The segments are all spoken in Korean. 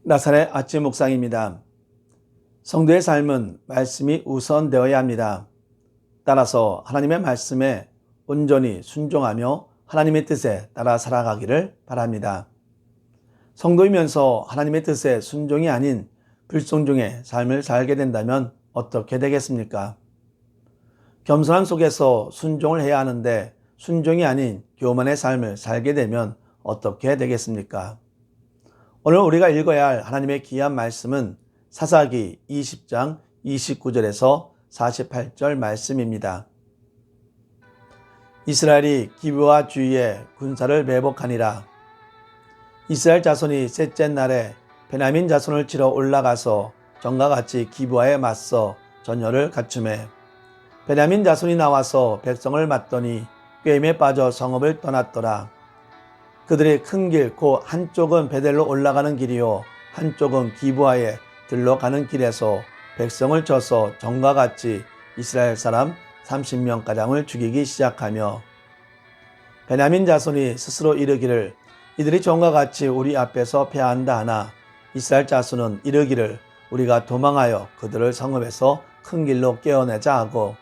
나사렛 아침 묵상입니다. 성도의 삶은 말씀이 우선되어야 합니다. 따라서 하나님의 말씀에 온전히 순종하며 하나님의 뜻에 따라 살아가기를 바랍니다. 성도이면서 하나님의 뜻에 순종이 아닌 불순종의 삶을 살게 된다면 어떻게 되겠습니까? 겸손함 속에서 순종을 해야 하는데 순종이 아닌 교만의 삶을 살게 되면 어떻게 되겠습니까? 오늘 우리가 읽어야 할 하나님의 귀한 말씀은 사사기 20장 29절에서 48절 말씀입니다. 이스라엘이 기브와 주위에 군사를 매복하니라. 이스라엘 자손이 셋째 날에 베냐민 자손을 치러 올라가서 전과 같이 기브와에 맞서 전열을 갖추매 베냐민 자손이 나와서 백성을 맞더니 꾀임에 빠져 성읍을 떠났더라. 그들의 큰 길 곧 한쪽은 베델로 올라가는 길이요 한쪽은 기브아에 들러가는 길에서 백성을 쳐서 전과 같이 이스라엘 사람 30명가량을 죽이기 시작하며 베냐민 자손이 스스로 이르기를 이들이 전과 같이 우리 앞에서 패한다 하나 이스라엘 자손은 이르기를 우리가 도망하여 그들을 성읍에서 큰 길로 깨어내자 하고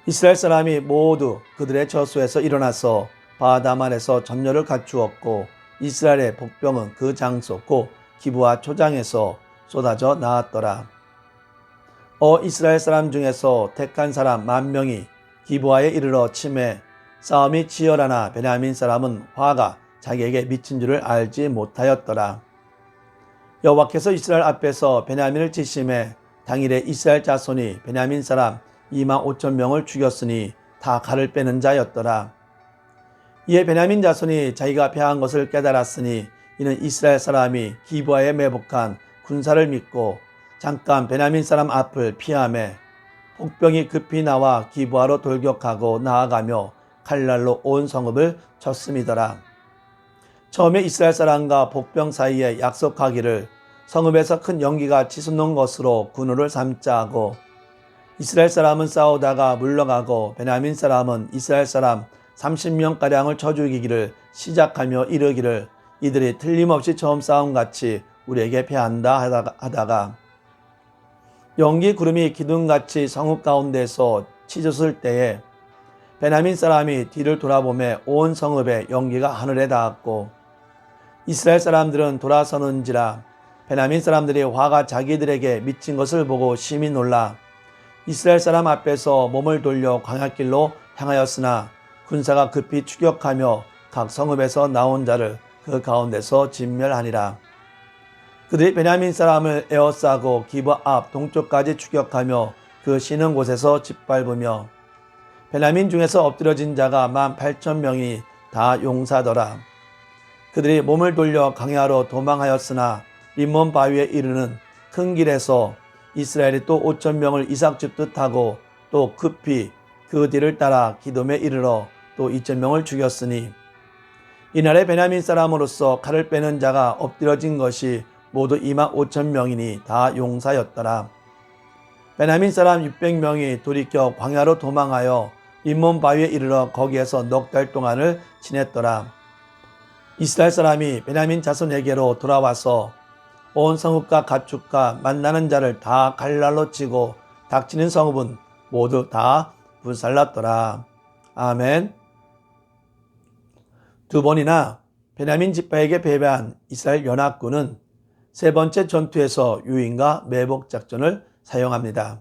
이스라엘 사람이 모두 그들의 저수에서 일어나서 바다만에서 전열을 갖추었고 이스라엘의 복병은 그 장소 곧 기브아 초장에서 쏟아져 나왔더라. 이스라엘 사람 중에서 택한 사람 10,000명이 기브아에 이르러 치매 싸움이 치열하나 베냐민 사람은 화가 자기에게 미친 줄을 알지 못하였더라. 여호와께서 이스라엘 앞에서 베냐민을 치심해 당일에 이스라엘 자손이 베냐민 사람 25,000명을 죽였으니 다 칼을 빼는 자였더라. 이에 베냐민 자손이 자기가 패한 것을 깨달았으니 이는 이스라엘 사람이 기브아에 매복한 군사를 믿고 잠깐 베냐민 사람 앞을 피하매 복병이 급히 나와 기브아로 돌격하고 나아가며 칼날로 온 성읍을 쳤음이더라. 처음에 이스라엘 사람과 복병 사이에 약속하기를 성읍에서 큰 연기가 치솟는 것으로 군호를 삼자 하고 이스라엘 사람은 싸우다가 물러가고 베냐민 사람은 이스라엘 사람 30명가량을 쳐 죽이기를 시작하며 이르기를 이들이 틀림없이 처음 싸움같이 우리에게 패한다 하다가 연기 구름이 기둥같이 성읍 가운데서 치솟을 때에 베냐민 사람이 뒤를 돌아보매 온 성읍의 연기가 하늘에 닿았고 이스라엘 사람들은 돌아서는지라 베냐민 사람들이 화가 자기들에게 미친 것을 보고 심히 놀라 이스라엘 사람 앞에서 몸을 돌려 광야길로 향하였으나 군사가 급히 추격하며 각 성읍에서 나온 자를 그 가운데서 진멸하니라. 그들이 베냐민 사람을 에워싸고 기브아 앞 동쪽까지 추격하며 그 쉬는 곳에서 짓밟으며 베냐민 중에서 엎드러진 자가 18,000명이 다 용사더라. 그들이 몸을 돌려 광야로 도망하였으나 림몬 바위에 이르는 큰 길에서 이스라엘이 또 5,000명을 이삭 줍듯 하고 또 급히 그 뒤를 따라 기돔에 이르러 또 2,000명을 죽였으니 이날에 베냐민 사람으로서 칼을 빼는 자가 엎드러진 것이 모두 25,000명이니 다 용사였더라. 베냐민 사람 600명이 돌이켜 광야로 도망하여 림몬 바위에 이르러 거기에서 넉 달 동안을 지냈더라. 이스라엘 사람이 베냐민 자손에게로 돌아와서 온 성읍과 가축과 만나는 자를 다 칼날로 치고 닥치는 성읍은 모두 다 불살랐더라. 아멘. 두 번이나 베냐민 지파에게 패배한 이스라엘 연합군은 세 번째 전투에서 유인과 매복 작전을 사용합니다.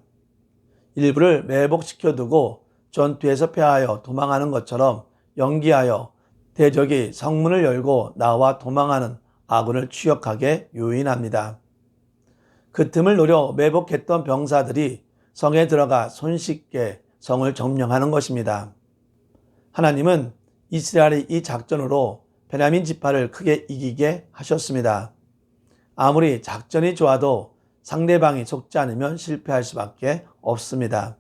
일부를 매복시켜두고 전투에서 패하여 도망하는 것처럼 연기하여 대적이 성문을 열고 나와 도망하는 아군을 추격하게 유인합니다. 그 틈을 노려 매복했던 병사들이 성에 들어가 손쉽게 성을 점령하는 것입니다. 하나님은 이스라엘이 이 작전으로 베냐민 지파를 크게 이기게 하셨습니다. 아무리 작전이 좋아도 상대방이 속지 않으면 실패할 수밖에 없습니다.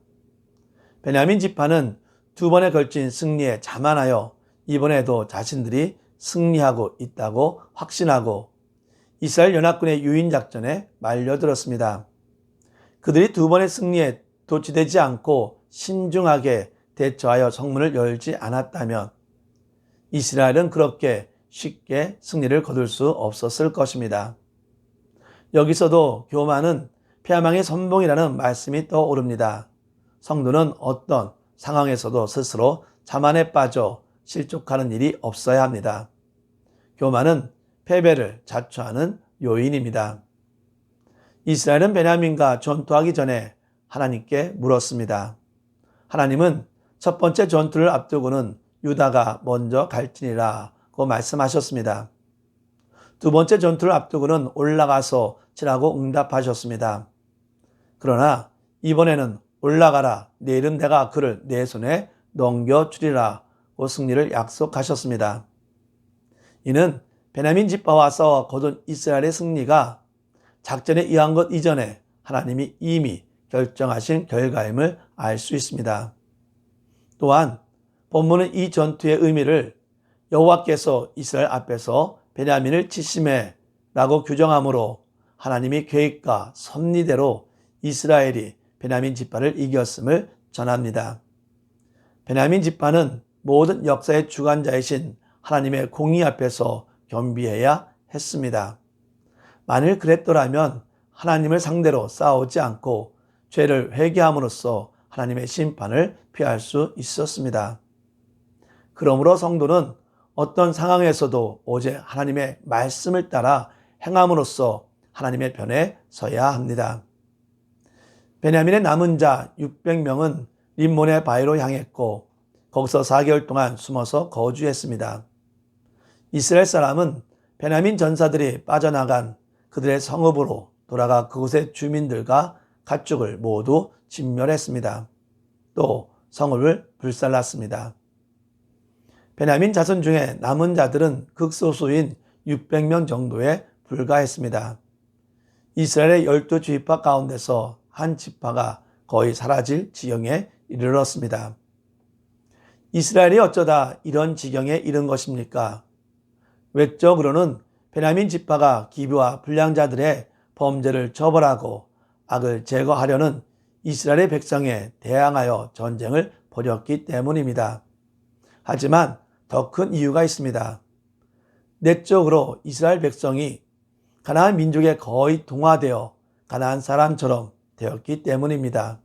베냐민 지파는 두 번에 걸친 승리에 자만하여 이번에도 자신들이 승리하고 있다고 확신하고 이스라엘 연합군의 유인 작전에 말려들었습니다. 그들이 두 번의 승리에 도취되지 않고 신중하게 대처하여 성문을 열지 않았다면 이스라엘은 그렇게 쉽게 승리를 거둘 수 없었을 것입니다. 여기서도 교만은 패망의 선봉이라는 말씀이 떠오릅니다. 성도는 어떤 상황에서도 스스로 자만에 빠져 실족하는 일이 없어야 합니다. 교만은 패배를 자초하는 요인입니다. 이스라엘은 베냐민과 전투하기 전에 하나님께 물었습니다. 하나님은 첫 번째 전투를 앞두고는 유다가 먼저 갈지니라고 말씀하셨습니다. 두 번째 전투를 앞두고는 올라가서 치라고 응답하셨습니다. 그러나 이번에는 올라가라, 내일은 내가 그를 내 손에 넘겨주리라고 승리를 약속하셨습니다. 이는 베냐민 지파와 싸워 거둔 이스라엘의 승리가 작전에 의한 것 이전에 하나님이 이미 결정하신 결과임을 알 수 있습니다. 또한 본문은 이 전투의 의미를 여호와께서 이스라엘 앞에서 베냐민을 치심해 라고 규정하므로 하나님의 계획과 섭리대로 이스라엘이 베냐민 지파를 이겼음을 전합니다. 베냐민 지파는 모든 역사의 주관자이신 하나님의 공의 앞에서 겸비해야 했습니다. 만일 그랬더라면 하나님을 상대로 싸우지 않고 죄를 회개함으로써 하나님의 심판을 피할 수 있었습니다. 그러므로 성도는 어떤 상황에서도 오직 하나님의 말씀을 따라 행함으로써 하나님의 편에 서야 합니다. 베냐민의 남은 자 600명은 림몬의 바위로 향했고 거기서 4개월 동안 숨어서 거주했습니다. 이스라엘 사람은 베냐민 전사들이 빠져나간 그들의 성읍으로 돌아가 그곳의 주민들과 가축을 모두 진멸했습니다. 또 성읍을 불살랐습니다. 베냐민 자손 중에 남은 자들은 극소수인 600명 정도에 불과했습니다. 이스라엘의 12지파 가운데서 한 지파가 거의 사라질 지경에 이르렀습니다. 이스라엘이 어쩌다 이런 지경에 이른 것입니까? 외적으로는 베냐민 지파가 기브와 불량자들의 범죄를 처벌하고 악을 제거하려는 이스라엘의 백성에 대항하여 전쟁을 벌였기 때문입니다. 하지만 더 큰 이유가 있습니다. 내적으로 이스라엘 백성이 가나안 민족에 거의 동화되어 가나안 사람처럼 되었기 때문입니다.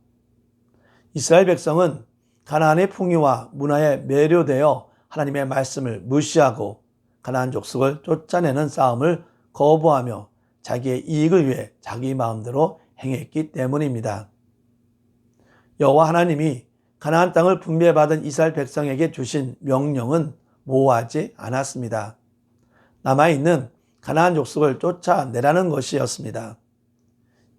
이스라엘 백성은 가나안의 풍요와 문화에 매료되어 하나님의 말씀을 무시하고 가나안 족속을 쫓아내는 싸움을 거부하며 자기의 이익을 위해 자기 마음대로 행했기 때문입니다. 여호와 하나님이 가나안 땅을 분배받은 이스라엘 백성에게 주신 명령은 모호하지 않았습니다. 남아있는 가나안 족속을 쫓아내라는 것이었습니다.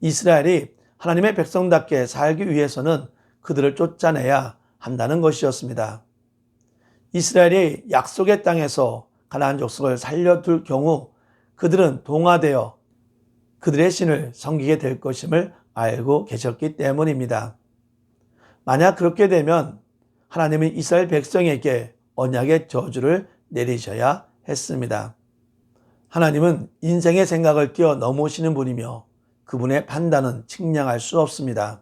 이스라엘이 하나님의 백성답게 살기 위해서는 그들을 쫓아내야 한다는 것이었습니다. 이스라엘이 약속의 땅에서 가나안 족속을 살려둘 경우 그들은 동화되어 그들의 신을 섬기게 될 것임을 알고 계셨기 때문입니다. 만약 그렇게 되면 하나님은 이스라엘 백성에게 언약의 저주를 내리셔야 했습니다. 하나님은 인생의 생각을 뛰어넘으시는 분이며 그분의 판단은 측량할 수 없습니다.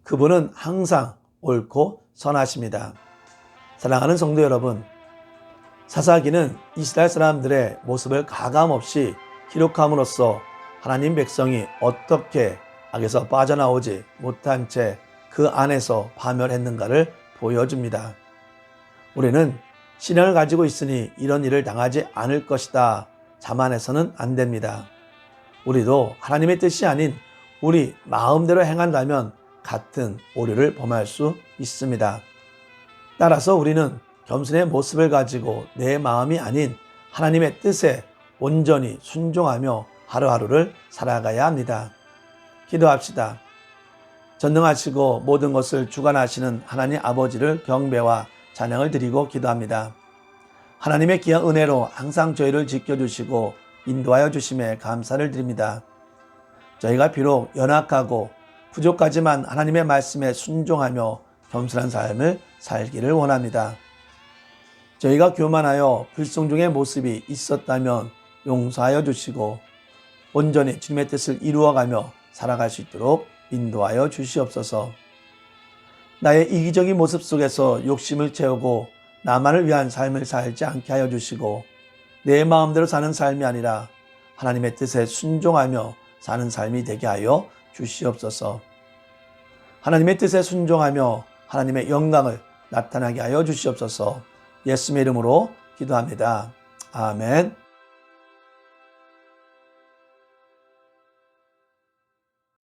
그분은 항상 옳고 선하십니다. 사랑하는 성도 여러분, 사사기는 이스라엘 사람들의 모습을 가감없이 기록함으로써 하나님 백성이 어떻게 악에서 빠져나오지 못한 채 그 안에서 파멸했는가를 보여줍니다. 우리는 신앙을 가지고 있으니 이런 일을 당하지 않을 것이다 자만해서는 안 됩니다. 우리도 하나님의 뜻이 아닌 우리 마음대로 행한다면 같은 오류를 범할 수 있습니다. 따라서 우리는 겸손의 모습을 가지고 내 마음이 아닌 하나님의 뜻에 온전히 순종하며 하루하루를 살아가야 합니다. 기도합시다. 전능하시고 모든 것을 주관하시는 하나님 아버지를 경배와 찬양을 드리고 기도합니다. 하나님의 귀한 은혜로 항상 저희를 지켜주시고 인도하여 주심에 감사를 드립니다. 저희가 비록 연약하고 부족하지만 하나님의 말씀에 순종하며 겸손한 삶을 살기를 원합니다. 저희가 교만하여 불순종의 모습이 있었다면 용서하여 주시고 온전히 주님의 뜻을 이루어가며 살아갈 수 있도록 인도하여 주시옵소서. 나의 이기적인 모습 속에서 욕심을 채우고 나만을 위한 삶을 살지 않게 하여 주시고 내 마음대로 사는 삶이 아니라 하나님의 뜻에 순종하며 사는 삶이 되게 하여 주시옵소서. 하나님의 뜻에 순종하며 하나님의 영광을 나타나게 하여 주시옵소서. 예수님의 이름으로 기도합니다. 아멘.